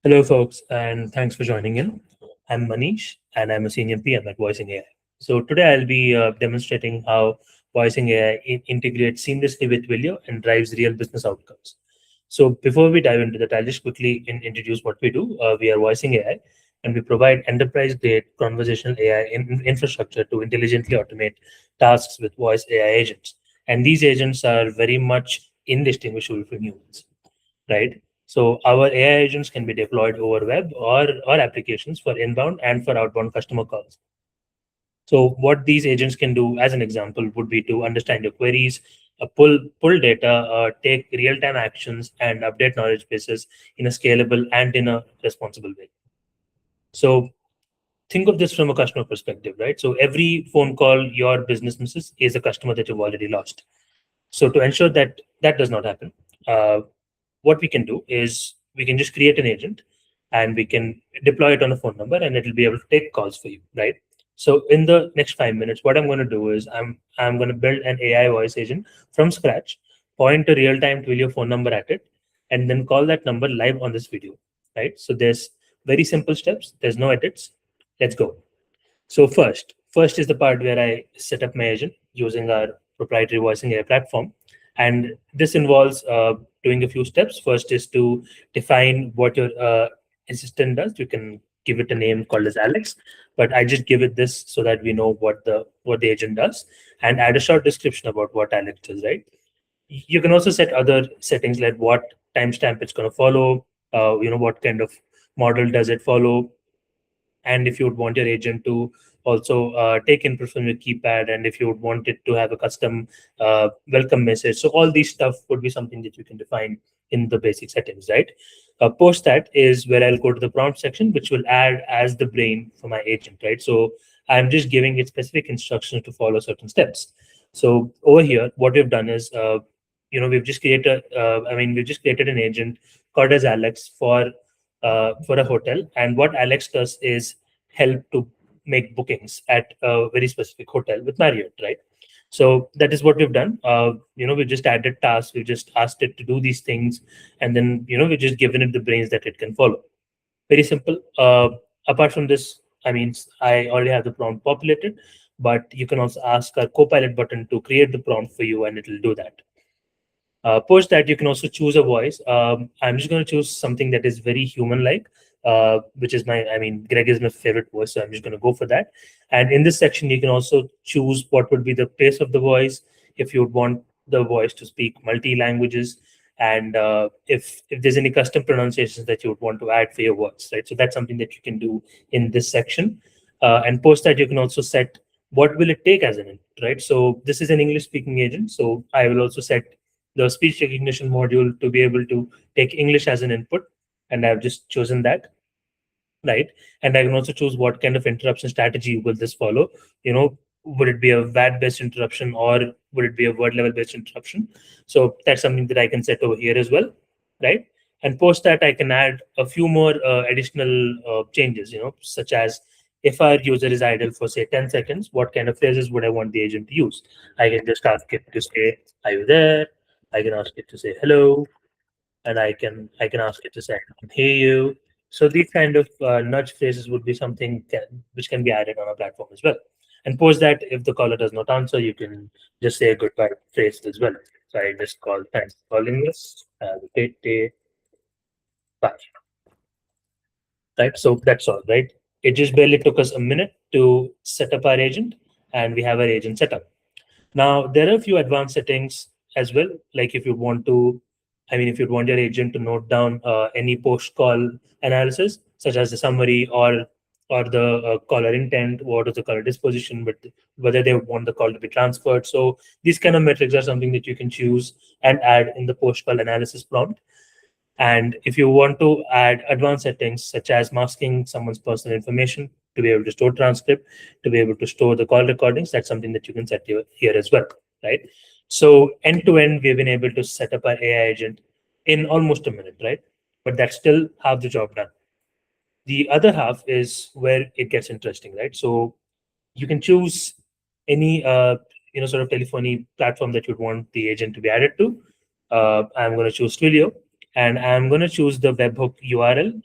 Hello, folks, and thanks for joining in. I'm Manish, and I'm a senior PM at Voicing AI. So today I'll be demonstrating how Voicing AI integrates seamlessly with Twilio and drives real business outcomes. So before we dive into that, I'll just quickly introduce what we do. We are Voicing AI, and we provide enterprise-grade conversational AI infrastructure to intelligently automate tasks with voice AI agents. And these agents are very much indistinguishable from humans, right? So our AI agents can be deployed over web or applications for inbound and for outbound customer calls. So what these agents can do, as an example, would be to understand your queries, pull data, take real-time actions, and update knowledge bases in a scalable and in a responsible way. So think of this from a customer perspective, right? So every phone call your business misses is a customer that you've already lost. So to ensure that that does not happen, uh, what we can do is we can just create an agent and we can deploy it on a phone number and it'll be able to take calls for you, right? So in the next 5 minutes, what I'm going to do is I'm going to build an AI voice agent from scratch, point a real-time Twilio phone number at it, and then call that number live on this video, right? So there's very simple steps. There's no edits. Let's go. So first is the part where I set up my agent using our proprietary voicing AI platform. And this involves doing a few steps. First is to define what your assistant does. You can give it a name called as Alex, but I just give it this so that we know what the agent does and add a short description about what Alex does, right? You can also set other settings like what timestamp it's going to follow, what kind of model does it follow, and if you would want your agent to also take input from your keypad, and if you would want it to have a custom welcome message. So all these stuff would be something that you can define in the basic settings, right? Post that is where I'll go to the prompt section, which will add as the brain for my agent, right? So I'm just giving it specific instructions to follow certain steps. So over here, what we've done is, we've just created an agent called as Alex for a hotel. And what Alex does is help to make bookings at a very specific hotel with Marriott, right? So that is what we've done. We just added tasks. We just asked it to do these things, and then we just given it the brains that it can follow. Very simple. Apart from this, I already have the prompt populated, but you can also ask our Copilot button to create the prompt for you, and it will do that. Post that, you can also choose a voice. I'm just going to choose something that is very human-like, which is Greg is my favorite voice, so I'm just going to go for that. And in this section, you can also choose what would be the pace of the voice, if you would want the voice to speak multi-languages, and if there's any custom pronunciations that you would want to add for your words, right? So that's something that you can do in this section. And post that, you can also set what will it take as an input, right? So this is an English-speaking agent, so I will also set the speech recognition module to be able to take English as an input, and I've just chosen that, right? And I can also choose what kind of interruption strategy will this follow. Would it be a VAT-based interruption or would it be a word level-based interruption? So that's something that I can set over here as well, right? And post that, I can add a few more additional changes, such as if our user is idle for say 10 seconds, what kind of phrases would I want the agent to use? I can just ask it to say, "Are you there?" I can ask it to say hello, and I can ask it to say I can hear you. So these kind of nudge phrases would be something which can be added on a platform as well. And post that, if the caller does not answer, you can just say a goodbye phrase as well. So I just call, "Thanks for calling us. Have a great day. Bye." Right. So that's all. Right. It just barely took us a minute to set up our agent, and we have our agent set up. Now, there are a few advanced settings as well, like if you'd want your agent to note down any post-call analysis, such as the summary or the caller intent, what is the caller disposition, but whether they would want the call to be transferred. So these kind of metrics are something that you can choose and add in the post-call analysis prompt. And if you want to add advanced settings, such as masking someone's personal information to be able to store transcript, to be able to store the call recordings, that's something that you can set here as well, right? So end to end, we've been able to set up our AI agent in almost a minute, right? But that's still half the job done. The other half is where it gets interesting, right? So you can choose any sort of telephony platform that you'd want the agent to be added to. I'm going to choose Twilio, and I'm going to choose the webhook URL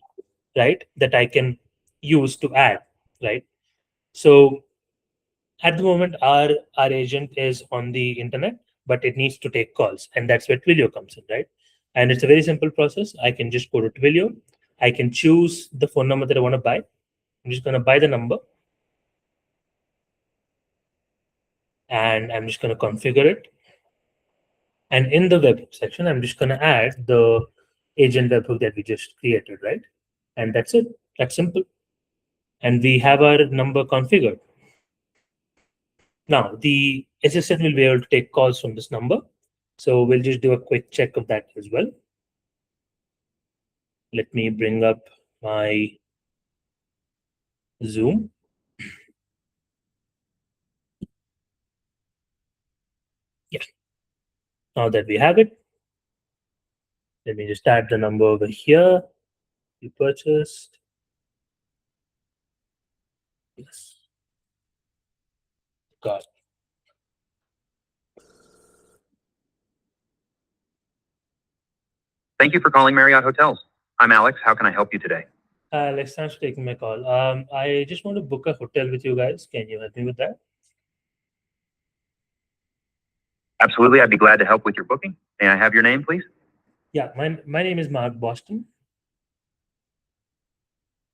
right, that I can use to add, right? So at the moment, our agent is on the internet, but it needs to take calls, and that's where Twilio comes in, right? And it's a very simple process. I can just go to Twilio. I can choose the phone number that I want to buy. I'm just going to buy the number, and I'm just going to configure it. And in the webhook section, I'm just going to add the agent webhook that we just created, right? And that's it. That's simple. And we have our number configured. Now, the assistant will be able to take calls from this number. So we'll just do a quick check of that as well. Let me bring up my Zoom. Yeah. Now that we have it, let me just type the number over here. You purchased. Yes. Got it. Thank you for calling Marriott Hotels. I'm Alex. How can I help you today? Alex, thanks for taking my call. I just want to book a hotel with you guys. Can you help me with that? Absolutely. I'd be glad to help with your booking. May I have your name, please? Yeah, my name is Mark Boston.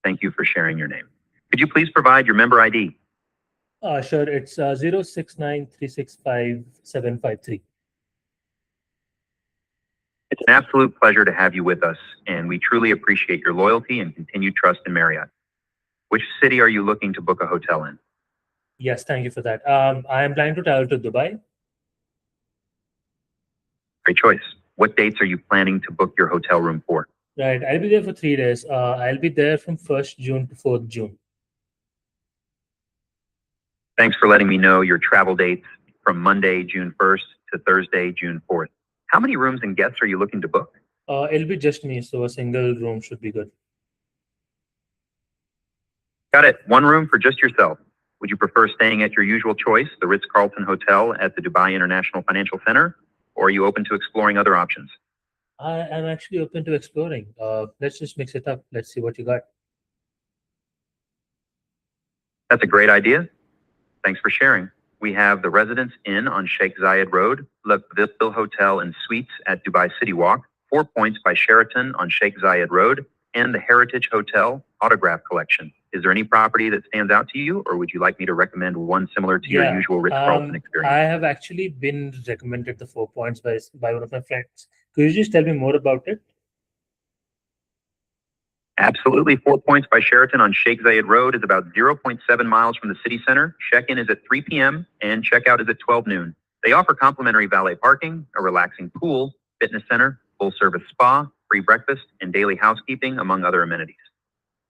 Thank you for sharing your name. Could you please provide your member ID? Sure, it's 069365753. It's an absolute pleasure to have you with us, and we truly appreciate your loyalty and continued trust in Marriott. Which city are you looking to book a hotel in? Yes, thank you for that. I am planning to travel to Dubai. Great choice. What dates are you planning to book your hotel room for? Right, I'll be there for 3 days. I'll be there from 1st June to 4th June. Thanks for letting me know your travel dates from Monday, June 1st to Thursday, June 4th. How many rooms and guests are you looking to book? It'll be just me, so a single room should be good. Got it. One room for just yourself. Would you prefer staying at your usual choice, the Ritz-Carlton Hotel at the Dubai International Financial Center, or are you open to exploring other options? I'm actually open to exploring. Let's just mix it up. Let's see what you got. That's a great idea. Thanks for sharing. We have the Residence Inn on Sheikh Zayed Road, Le Ville Hotel and Suites at Dubai City Walk, 4 Points by Sheraton on Sheikh Zayed Road, and the Heritage Hotel Autograph Collection. Is there any property that stands out to you, or would you like me to recommend one similar to your usual Ritz-Carlton experience? I have actually been recommended the 4 Points by one of my friends. Could you just tell me more about it? Absolutely. 4 Points by Sheraton on Sheikh Zayed Road is about 0.7 miles from the city center. Check-in is at 3 p.m. and checkout is at 12 noon. They offer complimentary valet parking, a relaxing pool, fitness center, full-service spa, free breakfast, and daily housekeeping, among other amenities.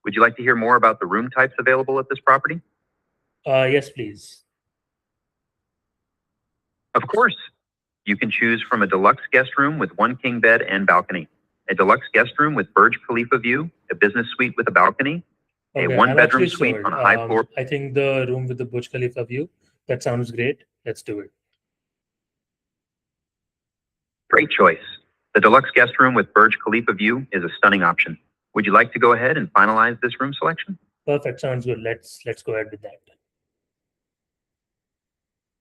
Would you like to hear more about the room types available at this property? Yes, please. Of course. You can choose from a deluxe guest room with 1 king bed and balcony, a deluxe guest room with Burj Khalifa view, a business suite with a balcony, Okay, a 1-bedroom actually suite sold. on a high floor. I think the room with the Burj Khalifa view, that sounds great. Let's do it. Great choice. The deluxe guest room with Burj Khalifa view is a stunning option. Would you like to go ahead and finalize this room selection? Perfect. Sounds good. Let's go ahead with that.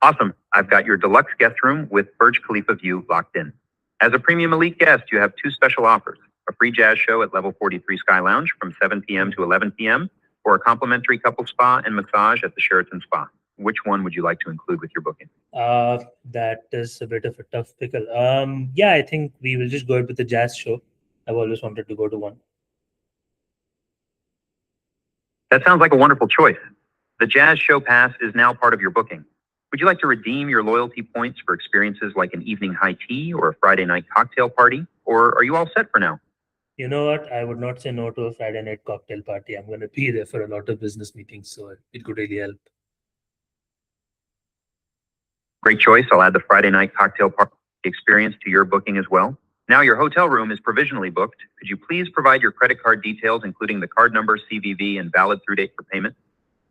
Awesome. I've got your deluxe guest room with Burj Khalifa view locked in. As a premium elite guest, you have 2 special offers: a free jazz show at level 43 Sky Lounge from 7 p.m. to 11 p.m., or a complimentary couple spa and massage at the Sheraton Spa. Which one would you like to include with your booking? That is a bit of a tough pickle. Yeah, I think we will just go ahead with the jazz show. I've always wanted to go to one. That sounds like a wonderful choice. The Jazz Show Pass is now part of your booking. Would you like to redeem your loyalty points for experiences like an evening high tea or a Friday night cocktail party? Or are you all set for now? You know what? I would not say no to a Friday night cocktail party. I'm going to be there for a lot of business meetings, so it could really help. Great choice. I'll add the Friday night cocktail party experience to your booking as well. Now your hotel room is provisionally booked. Could you please provide your credit card details, including the card number, CVV, and valid through date for payment?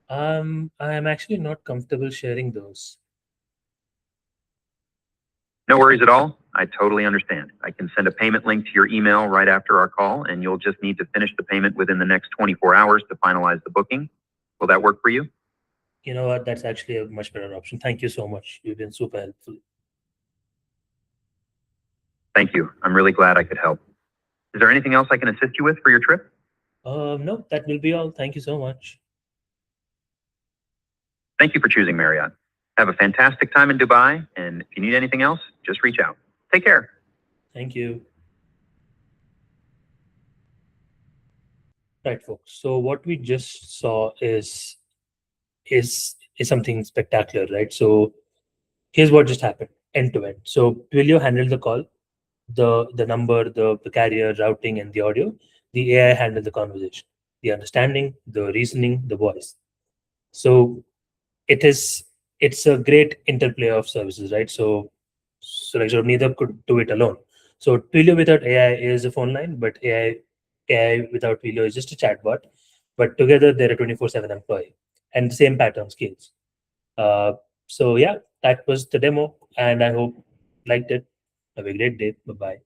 I'm actually not comfortable sharing those. No worries at all. I totally understand. I can send a payment link to your email right after our call, and you'll just need to finish the payment within the next 24 hours to finalize the booking. Will that work for you? You know what? That's actually a much better option. Thank you so much. You've been super helpful. Thank you. I'm really glad I could help. Is there anything else I can assist you with for your trip? No, that will be all. Thank you so much. Thank you for choosing Marriott. Have a fantastic time in Dubai, and if you need anything else, just reach out. Take care. Thank you. Right, folks. So what we just saw is something spectacular, right? So here's what just happened end to end. So Twilio handled the call, the number, the carrier, routing, and the audio. The AI handled the conversation, the understanding, the reasoning, the voice. So it's a great interplay of services, right? So neither could do it alone. So Twilio without AI is a phone line, but AI without Twilio is just a chatbot. But together they're a 24/7 employee, and the same pattern scales. Uh, so yeah, that was the demo, and I hope you liked it. Have a great day. Bye bye.